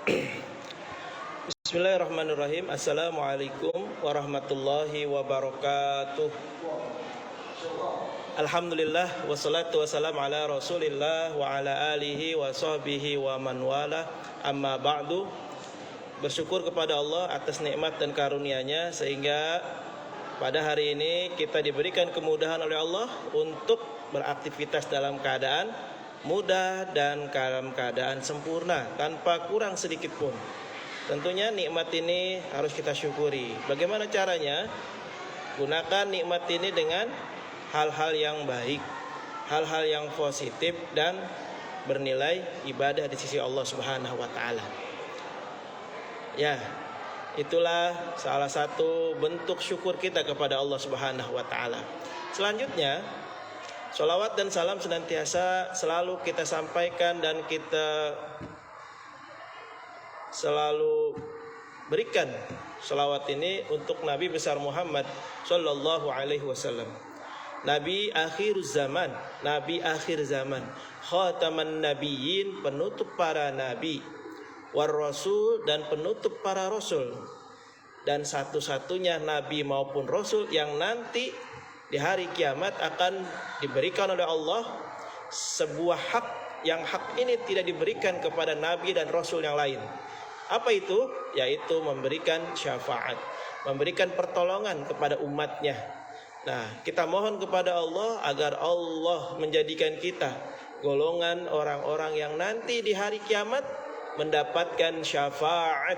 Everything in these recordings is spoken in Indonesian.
Bismillahirrahmanirrahim. Assalamualaikum warahmatullahi wabarakatuh. Alhamdulillah wassalatu wassalamu ala Rasulillah wa ala alihi wa sahbihi wa man wala. Amma ba'du. Bersyukur kepada Allah atas nikmat dan karunia-Nya sehingga pada hari ini kita diberikan kemudahan oleh Allah untuk beraktivitas dalam keadaan mudah dan dalam keadaan sempurna tanpa kurang sedikit pun. Tentunya nikmat ini harus kita syukuri. Bagaimana caranya? Gunakan nikmat ini dengan hal-hal yang baik, hal-hal yang positif dan bernilai ibadah di sisi Allah Subhanahu wa taala. Ya, itulah salah satu bentuk syukur kita kepada Allah Subhanahu wa taala. Selanjutnya, sholawat dan salam senantiasa selalu kita sampaikan dan kita selalu berikan sholawat ini untuk Nabi besar Muhammad sallallahu alaihi wasallam. Nabi akhir zaman, Nabi akhir zaman, khataman nabiyyin, penutup para nabi, war rasul, dan penutup para rasul, dan satu-satunya nabi maupun rasul yang nanti di hari kiamat akan diberikan oleh Allah sebuah hak yang hak ini tidak diberikan kepada nabi dan rasul yang lain. Apa itu? Yaitu memberikan syafaat, memberikan pertolongan kepada umatnya. Nah, kita mohon kepada Allah agar Allah menjadikan kita golongan orang-orang yang nanti di hari kiamat mendapatkan syafaat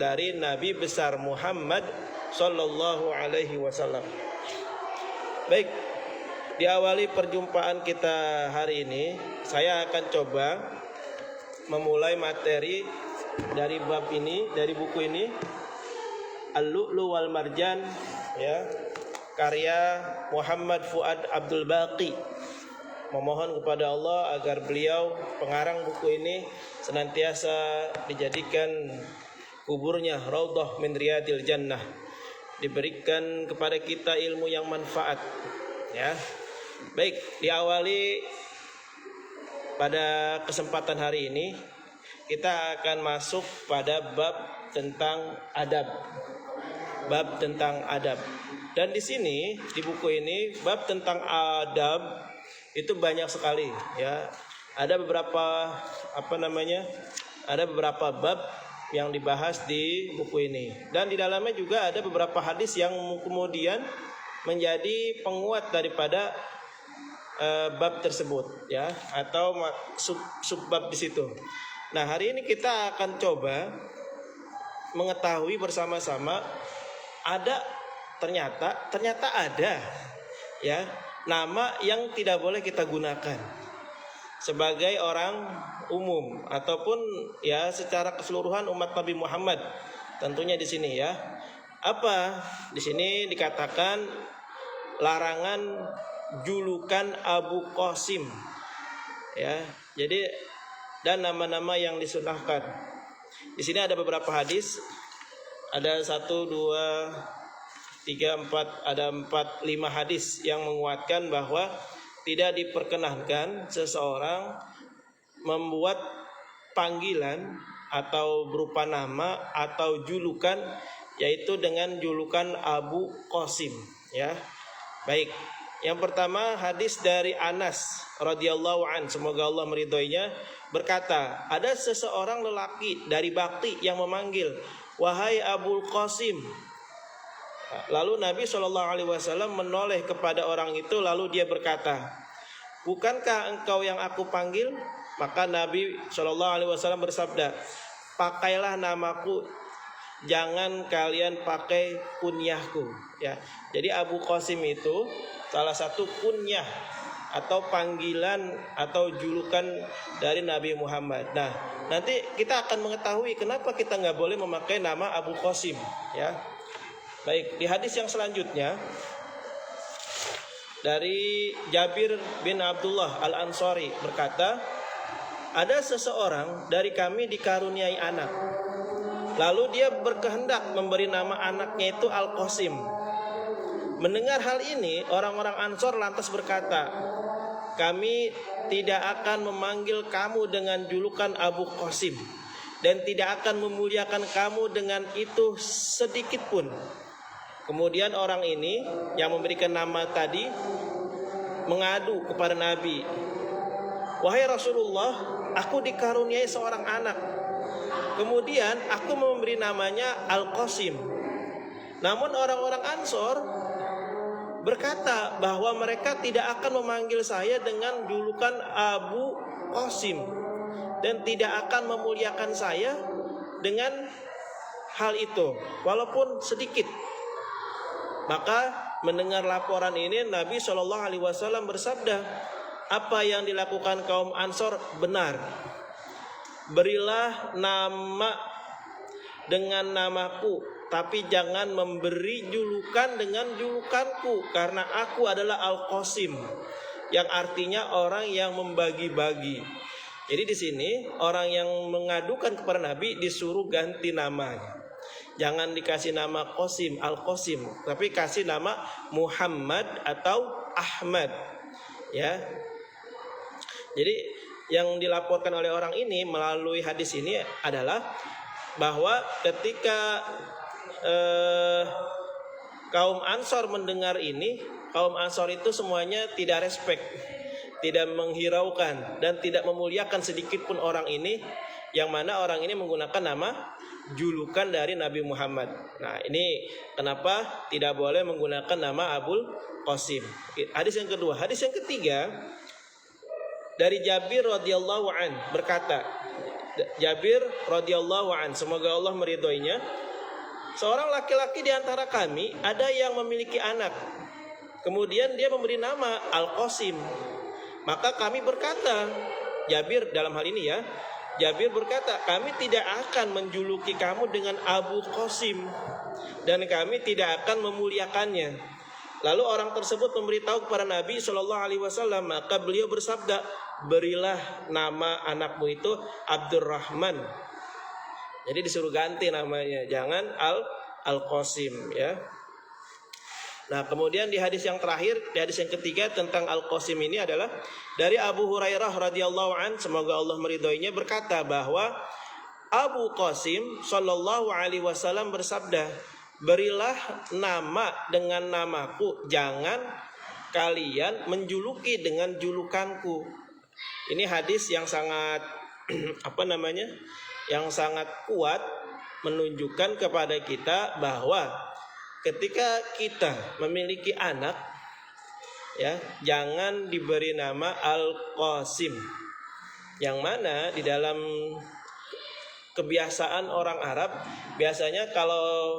dari Nabi besar Muhammad sallallahu alaihi wasallam. Baik, diawali perjumpaan kita hari ini, saya akan coba memulai materi dari bab ini, dari buku ini, Al-Lu'lu' wal Marjan, ya, karya Muhammad Fuad Abdul Baqi. Memohon kepada Allah agar beliau pengarang buku ini senantiasa dijadikan kuburnya raudhah min riyadil jannah, diberikan kepada kita ilmu yang manfaat, ya. Baik, diawali pada kesempatan hari ini kita akan masuk pada bab tentang adab. Bab tentang adab. Dan di sini di buku ini bab tentang adab itu banyak sekali, ya. Ada beberapa Ada beberapa bab yang dibahas di buku ini. Dan di dalamnya juga ada beberapa hadis yang kemudian menjadi penguat daripada bab tersebut, ya, atau subbab di situ. Nah, hari ini kita akan coba mengetahui bersama-sama ternyata ada, ya, nama yang tidak boleh kita gunakan sebagai orang umum ataupun ya secara keseluruhan umat Nabi Muhammad. Tentunya di sini, ya. Apa? Di sini dikatakan larangan julukan Abu Qasim, ya. Jadi dan nama-nama yang disunahkan. Di sini ada beberapa hadis. Ada 1, 2, 3, 4, ada 4, 5 hadis yang menguatkan bahwa tidak diperkenankan seseorang membuat panggilan atau berupa nama atau julukan, yaitu dengan julukan Abu Qasim, ya. Baik. Yang pertama hadis dari Anas radhiyallahu an, semoga Allah meridhoinya, berkata, ada seseorang lelaki dari Bakti yang memanggil, wahai Abu Qasim. Lalu Nabi SAW menoleh kepada orang itu, lalu dia berkata, bukankah engkau yang aku panggil? Maka Nabi SAW bersabda, pakailah namaku, jangan kalian pakai kunyahku, ya. Jadi Abu Qasim itu salah satu kunyah atau panggilan atau julukan dari Nabi Muhammad. Nah, nanti kita akan mengetahui kenapa kita nggak boleh memakai nama Abu Qasim, ya. Baik, di hadis yang selanjutnya dari Jabir bin Abdullah Al-Ansari berkata, ada seseorang dari kami dikaruniai anak, lalu dia berkehendak memberi nama anaknya itu Al-Qasim. Mendengar hal ini, orang-orang Ansor lantas berkata, kami tidak akan memanggil kamu dengan julukan Abu Qasim. dan tidak akan memuliakan kamu dengan itu sedikit pun. Kemudian orang ini yang memberikan nama tadi mengadu kepada Nabi, wahai Rasulullah, aku dikaruniai seorang anak, kemudian aku memberi namanya Al-Qasim. Namun orang-orang Ansor berkata bahwa mereka tidak akan memanggil saya dengan julukan Abu Qasim dan tidak akan memuliakan saya dengan hal itu walaupun sedikit. Maka mendengar laporan ini Nabi SAW bersabda, apa yang dilakukan kaum Ansor benar. Berilah nama dengan namaku, tapi jangan memberi julukan dengan julukanku, karena aku adalah Al-Qasim, yang artinya orang yang membagi-bagi. Jadi di sini orang yang mengadukan kepada Nabi disuruh ganti namanya. Jangan dikasih nama Qasim, Al-Qasim, tapi kasih nama Muhammad atau Ahmad. Ya. Jadi yang dilaporkan oleh orang ini melalui hadis ini adalah bahwa ketika kaum Ansor mendengar ini, kaum Ansor itu semuanya tidak respect, tidak menghiraukan dan tidak memuliakan sedikit pun orang ini, yang mana orang ini menggunakan nama julukan dari Nabi Muhammad. Nah, ini kenapa tidak boleh menggunakan nama Abul Qasim. Hadis yang kedua. Hadis yang ketiga dari Jabir radhiyallahu an berkata, Jabir radhiyallahu an, semoga Allah meridhoinya, seorang laki-laki di antara kami ada yang memiliki anak, kemudian dia memberi nama Al-Qasim. Maka kami berkata, Jabir dalam hal ini ya, Jabir berkata, kami tidak akan menjuluki kamu dengan Abu Qasim dan kami tidak akan memuliakannya. Lalu orang tersebut memberitahu kepada Nabi SAW, maka beliau bersabda, berilah nama anakmu itu Abdurrahman. Jadi disuruh ganti namanya, jangan Al-Qasim ya. Nah, kemudian di hadis yang terakhir, di hadis yang ketiga tentang Al-Qasim ini adalah dari Abu Hurairah radhiyallahu an, semoga Allah meridhoinya, berkata bahwa Abu Qasim sallallahu alaihi wasallam bersabda, berilah nama dengan namaku, jangan kalian menjuluki dengan julukanku. Ini hadis yang sangat yang sangat kuat menunjukkan kepada kita bahwa ketika kita memiliki anak, ya, jangan diberi nama Al-Qasim. Yang mana di dalam kebiasaan orang Arab, biasanya kalau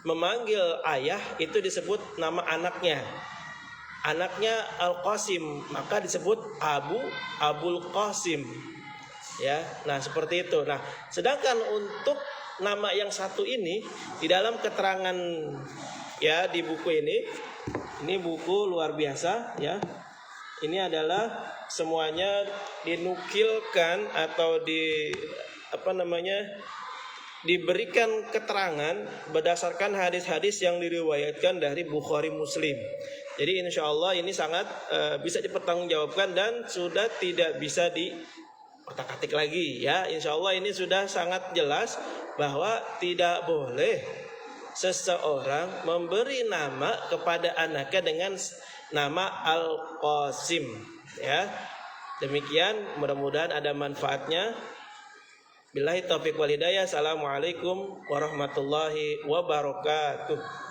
memanggil ayah itu disebut nama anaknya. Anaknya Al-Qasim, maka disebut Abul Qasim. Ya, nah seperti itu. Nah, sedangkan untuk nama yang satu ini di dalam keterangan ya di buku ini buku luar biasa ya. Ini adalah semuanya dinukilkan atau diberikan keterangan berdasarkan hadis-hadis yang diriwayatkan dari Bukhari Muslim. Jadi insya Allah ini sangat bisa dipertanggungjawabkan dan sudah tidak bisa diotak-atik lagi ya. Insya Allah ini sudah sangat jelas bahwa tidak boleh seseorang memberi nama kepada anaknya dengan nama Al-Qasim ya. Demikian, mudah-mudahan ada manfaatnya. Billahi taufiq wal hidayah. Assalamualaikum warahmatullahi wabarakatuh.